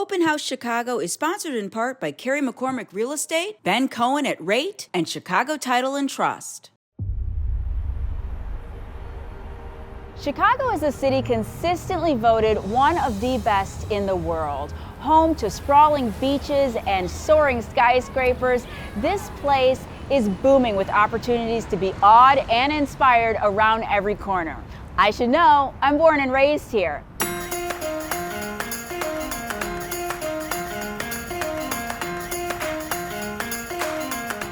Open House Chicago is sponsored in part by Carrie McCormick Real Estate, Ben Cohen at Rate, and Chicago Title and Trust. Chicago is a city consistently voted one of the best in the world. Home to sprawling beaches and soaring skyscrapers, this place is booming with opportunities to be awed and inspired around every corner. I should know, I'm born and raised here.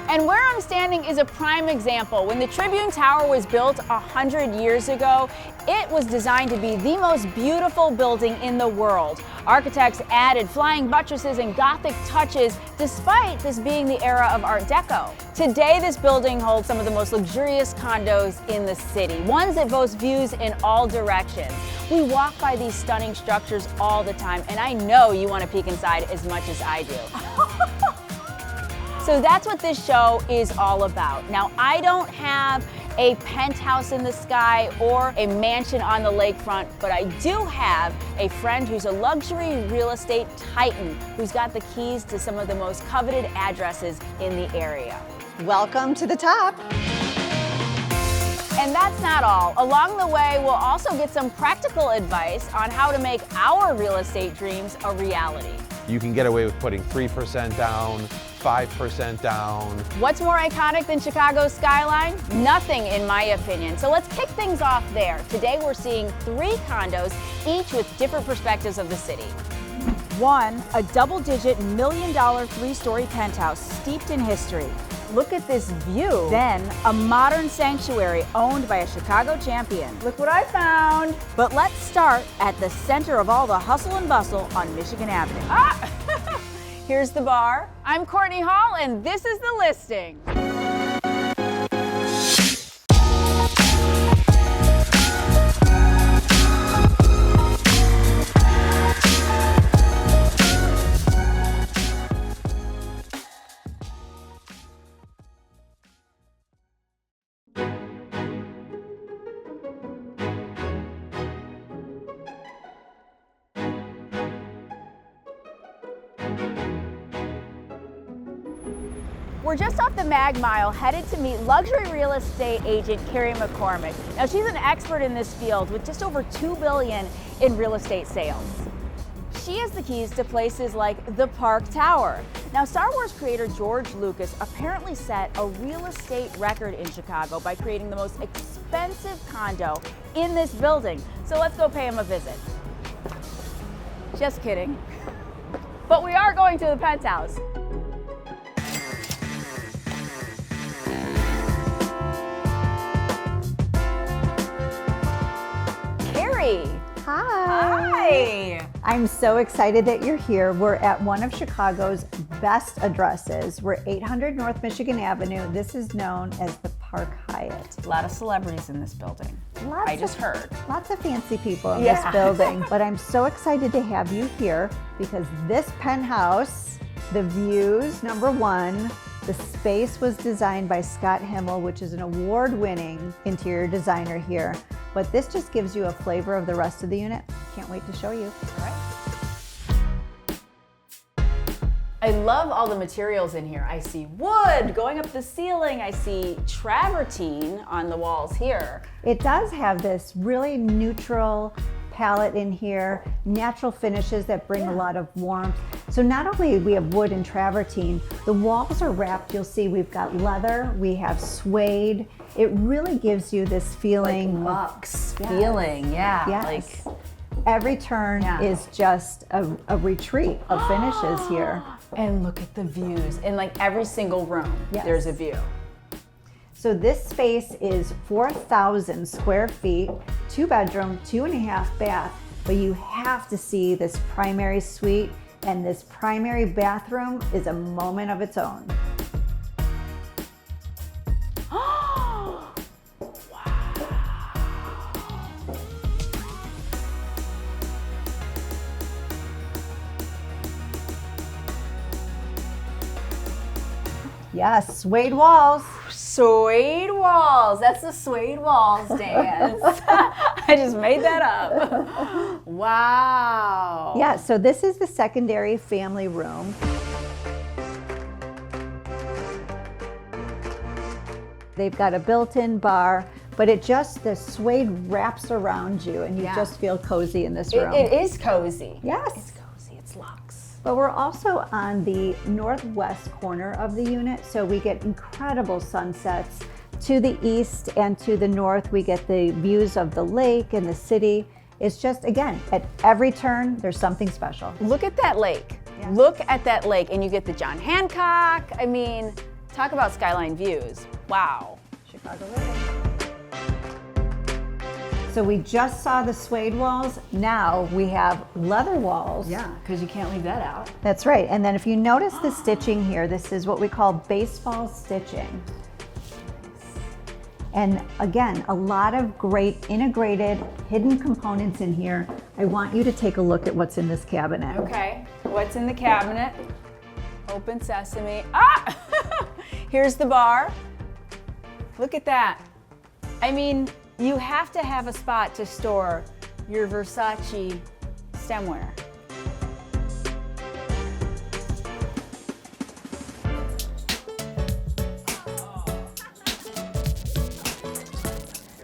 And where I'm standing is a prime example. When the Tribune Tower was built 100 years ago, it was designed to be the most beautiful building in the world. Architects added flying buttresses and Gothic touches, despite this being the era of Art Deco. Today, this building holds some of the most luxurious condos in the city, ones that boast views in all directions. We walk by these stunning structures all the time, and I know you want to peek inside as much as I do. So that's what this show is all about. Now, I don't have a penthouse in the sky or a mansion on the lakefront, but I do have a friend who's a luxury real estate titan who's got the keys to some of the most coveted addresses in the area. Welcome to the top. And that's not all. Along the way, we'll also get some practical advice on how to make our real estate dreams a reality. You can get away with putting 3% down, 5% down. What's more iconic than Chicago's skyline? Nothing, in my opinion. So let's kick things off there. Today we're seeing 3 condos, each with different perspectives of the city. 1, a double-digit $1 million 3-story penthouse steeped in history. Look at this view. Then, a modern sanctuary owned by a Chicago champion. Look what I found. But let's start at the center of all the hustle and bustle on Michigan Avenue. Ah! Here's the bar. I'm Cortney Hall, and this is the listing. We're just off the Mag Mile, headed to meet luxury real estate agent Carrie McCormick. Now, she's an expert in this field with just over $2 billion in real estate sales. She has the keys to places like the Park Tower. Now, Star Wars creator George Lucas apparently set a real estate record in Chicago by creating the most expensive condo in this building. So let's go pay him a visit. Just kidding. But we are going to the penthouse. Hi. I'm so excited that you're here. We're at one of Chicago's best addresses. We're 800 North Michigan Avenue. This is known as the Park Hyatt. A lot of celebrities in this building. I just heard. Lots of fancy people in this building. But I'm so excited to have you here because this penthouse, the views, number one, the space was designed by Scott Himmel, which is an award-winning interior designer here. But this just gives you a flavor of the rest of the unit. Can't wait to show you. All right. I love all the materials in here. I see wood going up the ceiling. I see travertine on the walls here. It does have this really neutral palette in here, natural finishes that bring a lot of warmth. So not only do we have wood and travertine, the walls are wrapped. You'll see we've got leather, we have suede. It really gives you this feeling like luxe feeling, yeah. Yes. Like every turn is just a retreat of finishes here. And look at the views. In like every single room, there's a view. So this space is 4,000 square feet, 2-bedroom, 2.5 bath, but you have to see this primary suite, and this primary bathroom is a moment of its own. Wow. Yes, suede walls. Suede walls. That's the suede walls dance. I just made that up. Wow. Yeah, so this is the secondary family room. They've got a built-in bar, but the suede wraps around you and you just feel cozy in this room. It is cozy. Yes. It's cozy, it's luxe. But we're also on the northwest corner of the unit, so we get incredible sunsets. To the east and to the north, we get the views of the lake and the city. It's just, again, at every turn, there's something special. Look at that lake. Yeah. Look at that lake, and you get the John Hancock. I mean, talk about skyline views. Wow. Chicago living. So we just saw the suede walls. Now we have leather walls. Yeah, because you can't leave that out. That's right. And then if you notice the stitching here, this is what we call baseball stitching. And again, a lot of great integrated hidden components in here. I want you to take a look at what's in this cabinet. Okay, what's in the cabinet? Open sesame. Ah! Here's the bar. Look at that. I mean, you have to have a spot to store your Versace stemware.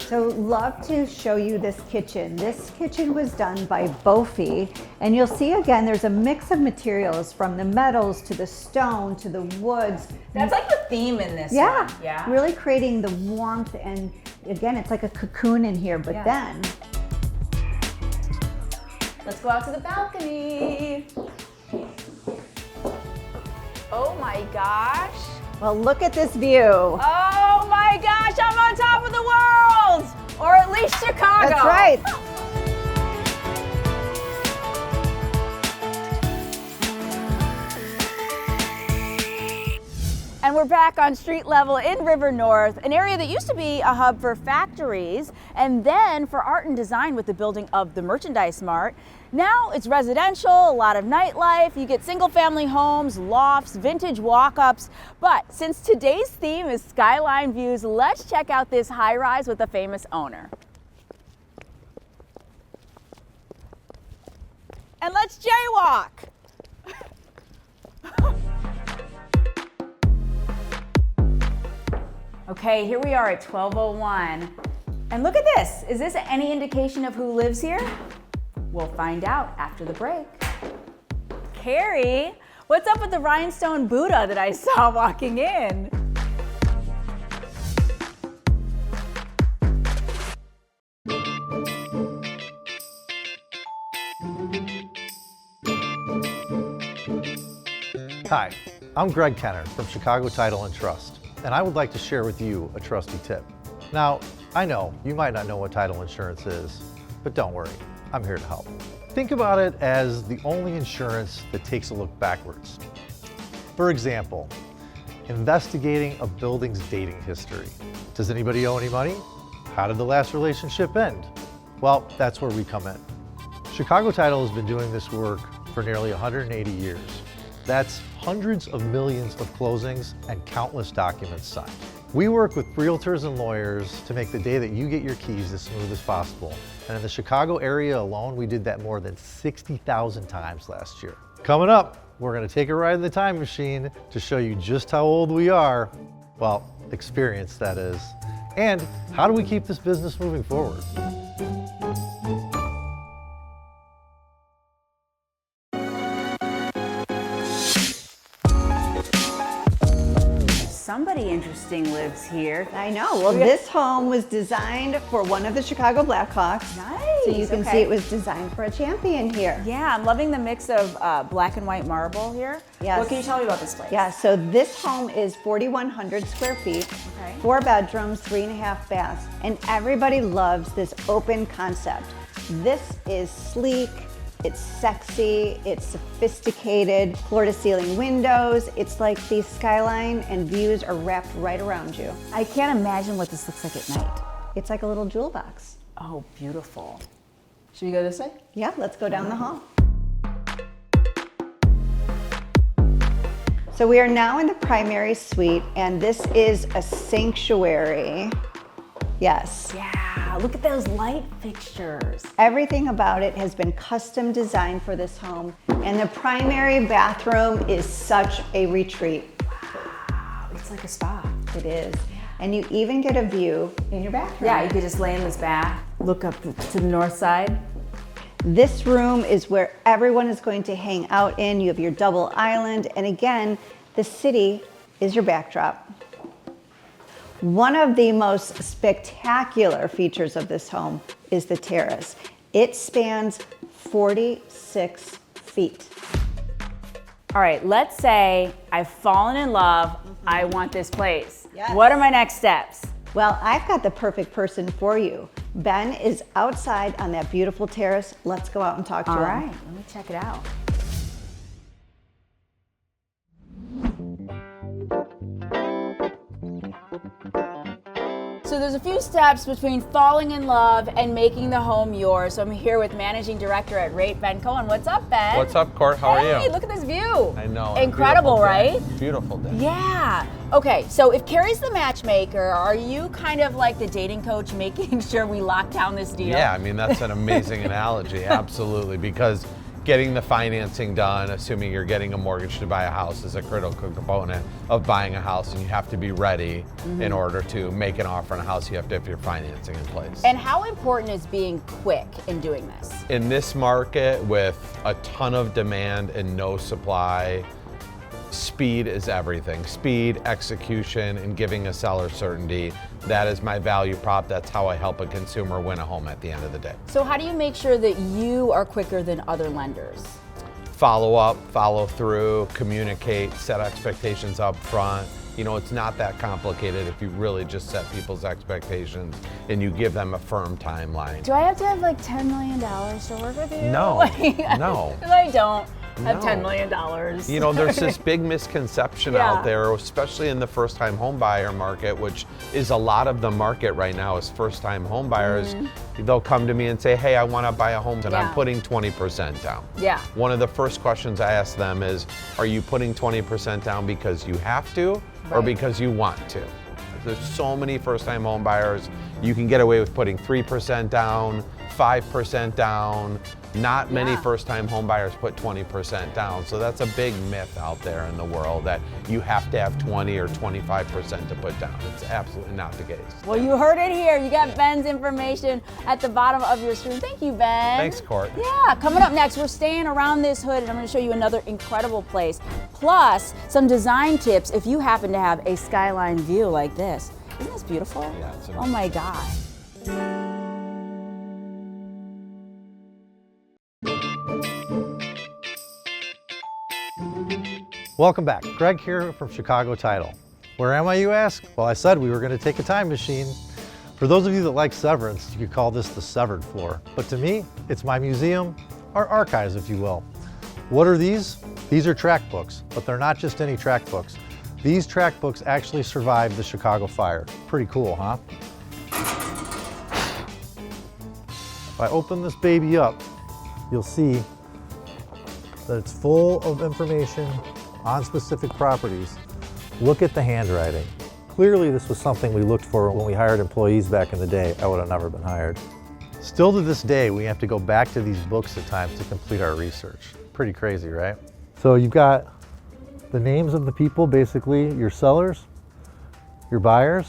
So love to show you this kitchen. This kitchen was done by Boffi, and you'll see again, there's a mix of materials from the metals to the stone to the woods. That's like the theme in this Yeah, one. Yeah. really creating the warmth, and again, it's like a cocoon in here, but then. Let's go out to the balcony. Oh my gosh. Well, look at this view. Oh my gosh, I'm on top of the world! Or at least Chicago. That's right. And we're back on street level in River North, an area that used to be a hub for factories and then for art and design with the building of the Merchandise Mart. Now it's residential, a lot of nightlife. You get single family homes, lofts, vintage walk-ups. But since today's theme is skyline views, let's check out this high rise with a famous owner. And let's jaywalk. Okay, here we are at 1201. And look at this. Is this any indication of who lives here? We'll find out after the break. Carrie, what's up with the rhinestone Buddha that I saw walking in? Hi, I'm Greg Kenner from Chicago Title and Trust, and I would like to share with you a trusty tip. Now, I know you might not know what title insurance is, but don't worry, I'm here to help. Think about it as the only insurance that takes a look backwards. For example, investigating a building's dating history. Does anybody owe any money? How did the last relationship end? Well, that's where we come in. Chicago Title has been doing this work for nearly 180 years. That's hundreds of millions of closings and countless documents signed. We work with realtors and lawyers to make the day that you get your keys as smooth as possible. And in the Chicago area alone, we did that more than 60,000 times last year. Coming up, we're going to take a ride in the time machine to show you just how old we are. Well, experience that is. And how do we keep this business moving forward? Somebody interesting lives here. I know. Well, this home was designed for one of the Chicago Blackhawks. Nice. So you can see it was designed for a champion here. Yeah, I'm loving the mix of black and white marble here. Yes. What can you tell me about this place? Yeah, so this home is 4,100 square feet, Okay. 4 bedrooms, 3.5 baths, and everybody loves this open concept. This is sleek, it's sexy, it's sophisticated, floor-to-ceiling windows. It's like the skyline and views are wrapped right around you. I can't imagine what this looks like at night. It's like a little jewel box. Oh, beautiful. Should we go this way? Yeah, let's go down the hall. So we are now in the primary suite, and this is a sanctuary. Yes. Yeah, look at those light fixtures. Everything about it has been custom designed for this home, and the primary bathroom is such a retreat. Wow, it's like a spa. It is. And you even get a view in your bathroom. Yeah, you could just lay in this bath, look up to the north side. This room is where everyone is going to hang out in. You have your double island, and again, the city is your backdrop. One of the most spectacular features of this home is the terrace. It spans 46 feet. All right, let's say I've fallen in love. I want this place. Yes. What are my next steps? Well, I've got the perfect person for you. Ben is outside on that beautiful terrace. Let's go out and talk to him. All right, let me check it out. So there's a few steps between falling in love and making the home yours. So I'm here with Managing Director at Rate, Ben Cohen. What's up, Ben? What's up, Court? How are you? Hey, look at this view. I know. Incredible, Beautiful right? day. Beautiful day. Yeah. Okay, so if Carrie's the matchmaker, are you kind of like the dating coach making sure we lock down this deal? Yeah, I mean, that's an amazing analogy, absolutely, because getting the financing done, assuming you're getting a mortgage to buy a house, is a critical component of buying a house, and you have to be ready in order to make an offer on a house. You have to have your financing in place. And how important is being quick in doing this? In this market with a ton of demand and no supply, speed is everything. Speed, execution, and giving a seller certainty. That is my value prop. That's how I help a consumer win a home at the end of the day. So how do you make sure that you are quicker than other lenders? Follow up, follow through, communicate, set expectations up front. You know, it's not that complicated if you really just set people's expectations and you give them a firm timeline. Do I have to have like $10 million to work with you? No, no. Because I don't have No. $10 million. You know, there's this big misconception out there, especially in the first-time home buyer market, which is a lot of the market right now is first-time home buyers. They'll come to me and say, hey, I want to buy a home and I'm putting 20% down. Yeah. One of the first questions I ask them is, are you putting 20% down because you have to or because you want to? There's so many first-time home buyers. You can get away with putting 3% down, 5% down. Not many first-time home buyers put 20% down. So that's a big myth out there in the world that you have to have 20 or 25% to put down. It's absolutely not the case. Well, you heard it here. You got Ben's information at the bottom of your screen. Thank you, Ben. Thanks, Court. Yeah, coming up next, we're staying around this hood and I'm going to show you another incredible place. Plus, some design tips if you happen to have a skyline view like this. Isn't this beautiful? Yeah, it's oh my God. Welcome back. Greg here from Chicago Title. Where am I, you ask? Well, I said we were going to take a time machine. For those of you that like Severance, you could call this the severed floor. But to me, it's my museum, or archives, if you will. What are these? These are track books, but they're not just any track books. These track books actually survived the Chicago fire. Pretty cool, huh? If I open this baby up, you'll see that it's full of information on specific properties. Look at the handwriting. Clearly this was something we looked for when we hired employees back in the day. I would have never been hired. Still to this day, we have to go back to these books at times to complete our research. Pretty crazy, right? So you've got the names of the people, basically your sellers, your buyers,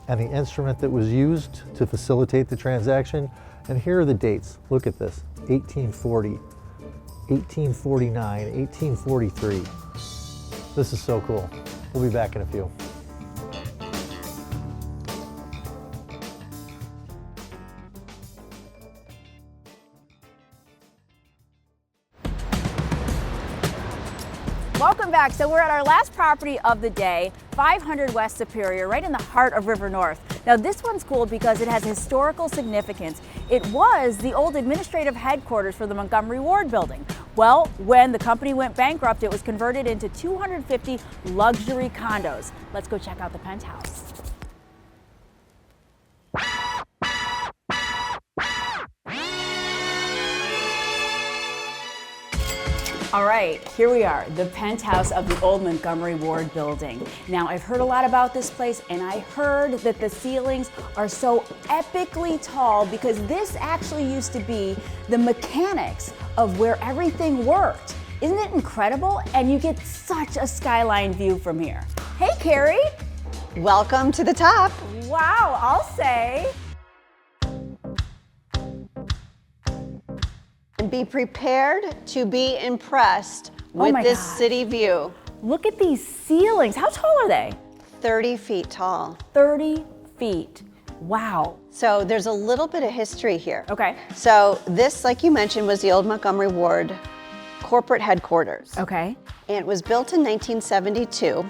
and the instrument that was used to facilitate the transaction. And here are the dates. Look at this, 1840, 1849, 1843. This is so cool. We'll be back in a few. Welcome back. So we're at our last property of the day, 500 West Superior, right in the heart of River North. Now this one's cool because it has historical significance. It was the old administrative headquarters for the Montgomery Ward building. Well, when the company went bankrupt, it was converted into 250 luxury condos. Let's go check out the penthouse. All right, here we are, the penthouse of the old Montgomery Ward building. Now, I've heard a lot about this place, and I heard that the ceilings are so epically tall because this actually used to be the mechanics of where everything worked. Isn't it incredible? And you get such a skyline view from here. Hey, Carrie. Welcome to the top. Wow, I'll say. And be prepared to be impressed with my this God. city view. Look at these ceilings. How tall are they? 30 feet tall. 30 feet. Wow. So there's a little bit of history here. Okay. So this, like you mentioned, was the old Montgomery Ward corporate headquarters. Okay. And it was built in 1972.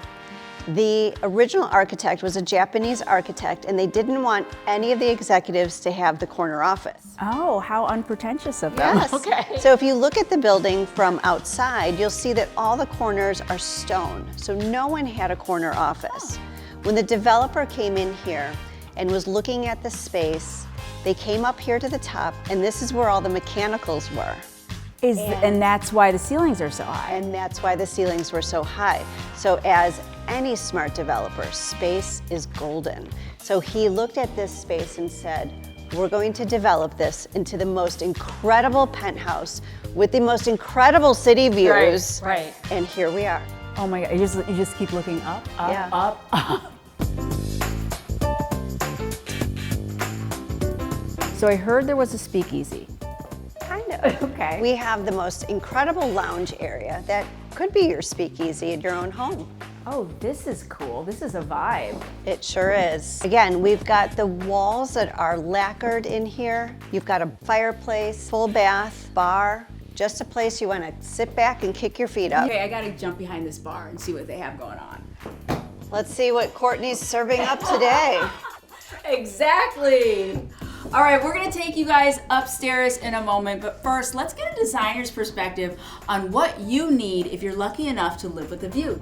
The original architect was a Japanese architect, and they didn't want any of the executives to have the corner office. Oh, how unpretentious of them. Yes. Okay. So if you look at the building from outside, you'll see that all the corners are stone. So no one had a corner office. When the developer came in here and was looking at the space, they came up here to the top, and this is where all the mechanicals were. And that's why the ceilings are so high. And that's why the ceilings were so high. So as any smart developer, space is golden. So he looked at this space and said, we're going to develop this into the most incredible penthouse with the most incredible city views. Right. And here we are. Oh my God, you just keep looking up, up, Yeah. up. So I heard there was a speakeasy. Kind of. Okay. We have the most incredible lounge area that could be your speakeasy in your own home. Oh, this is cool. This is a vibe. It sure is. Again, we've got the walls that are lacquered in here. You've got a fireplace, full bath, bar, just a place you want to sit back and kick your feet up. Okay, I gotta jump behind this bar and see what they have going on. Let's see what Courtney's serving up today. Exactly. All right, we're gonna take you guys upstairs in a moment, but first, let's get a designer's perspective on what you need if you're lucky enough to live with a view.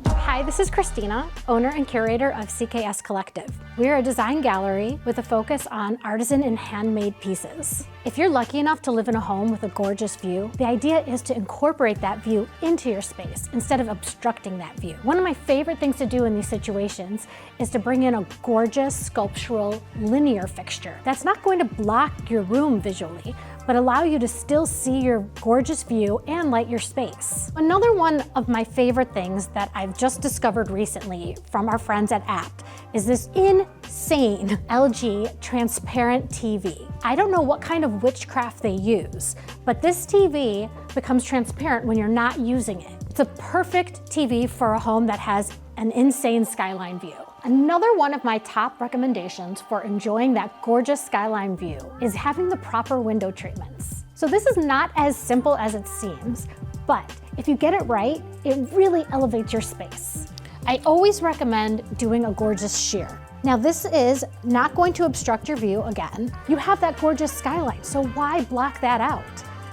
Hi, this is Christina, owner and curator of CKS Collective. We're a design gallery with a focus on artisan and handmade pieces. If you're lucky enough to live in a home with a gorgeous view, the idea is to incorporate that view into your space instead of obstructing that view. One of my favorite things to do in these situations is to bring in a gorgeous sculptural linear fixture that's not going to block your room visually, but allow you to still see your gorgeous view and light your space. Another one of my favorite things that I've just discovered recently from our friends at Apt is this insane LG transparent TV. I don't know what kind of witchcraft they use, but this TV becomes transparent when you're not using it. It's a perfect TV for a home that has an insane skyline view. Another one of my top recommendations for enjoying that gorgeous skyline view is having the proper window treatments. So this is not as simple as it seems, but if you get it right, it really elevates your space. I always recommend doing a gorgeous sheer. Now this is not going to obstruct your view again. You have that gorgeous skyline, so why block that out?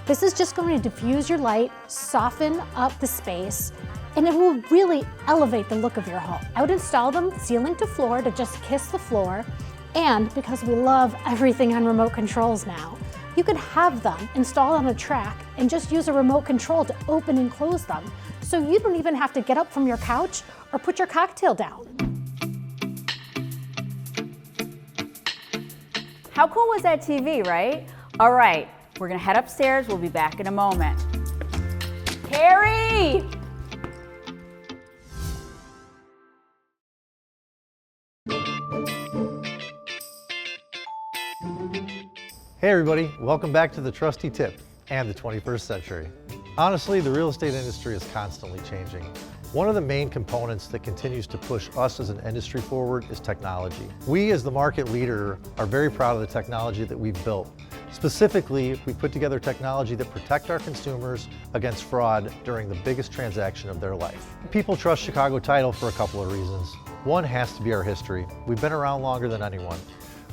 This is just going to diffuse your light, soften up the space, and it will really elevate the look of your home. I would install them ceiling to floor to just kiss the floor, and because we love everything on remote controls now, you could have them installed on a track and just use a remote control to open and close them, so you don't even have to get up from your couch or put your cocktail down. How cool was that TV, right? All right, we're gonna head upstairs. We'll be back in a moment. Carrie! Hey everybody, welcome back to the Trusty Tip and the 21st century. Honestly, the real estate industry is constantly changing. One of the main components that continues to push us as an industry forward is technology. We as the market leader are very proud of the technology that we've built. Specifically, we put together technology that protect our consumers against fraud during the biggest transaction of their life. People trust Chicago Title for a couple of reasons. One has to be our history. We've been around longer than anyone.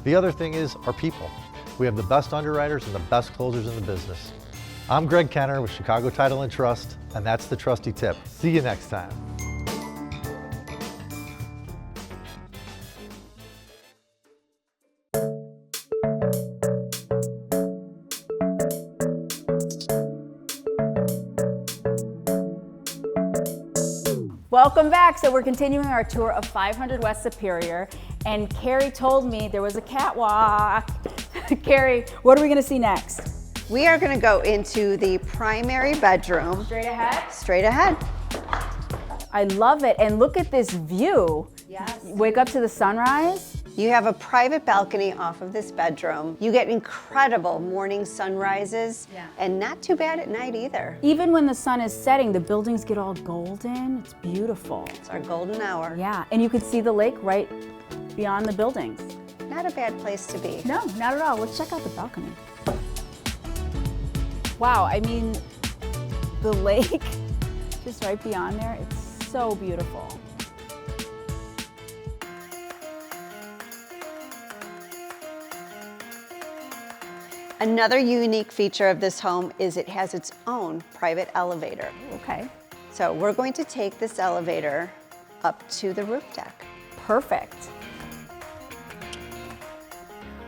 The other thing is our people. We have the best underwriters and the best closers in the business. I'm Greg Kenner with Chicago Title and Trust, and that's the Trusty Tip. See you next time. Welcome back. So we're continuing our tour of 500 West Superior, and Carrie told me there was a catwalk. Carrie, what are we gonna see next? We are going to go into the primary bedroom. Straight ahead? Straight ahead. I love it, and look at this view. Yes. Wake up to the sunrise. You have a private balcony off of this bedroom. You get incredible morning sunrises, and not too bad at night either. Even when the sun is setting, the buildings get all golden. It's beautiful. It's our golden hour. Yeah, and you can see the lake right beyond the buildings. Not a bad place to be. No, not at all. Let's check out the balcony. Wow, I mean, the lake just right beyond there, it's so beautiful. Another unique feature of this home is it has its own private elevator. Okay. So we're going to take this elevator up to the roof deck. Perfect.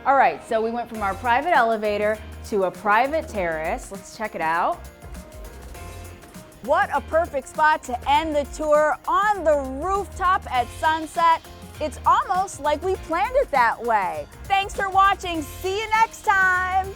All right, so we went from our private elevator to a private terrace. Let's check it out. What a perfect spot to end the tour, on the rooftop at sunset. It's almost like we planned it that way. Thanks for watching. See you next time.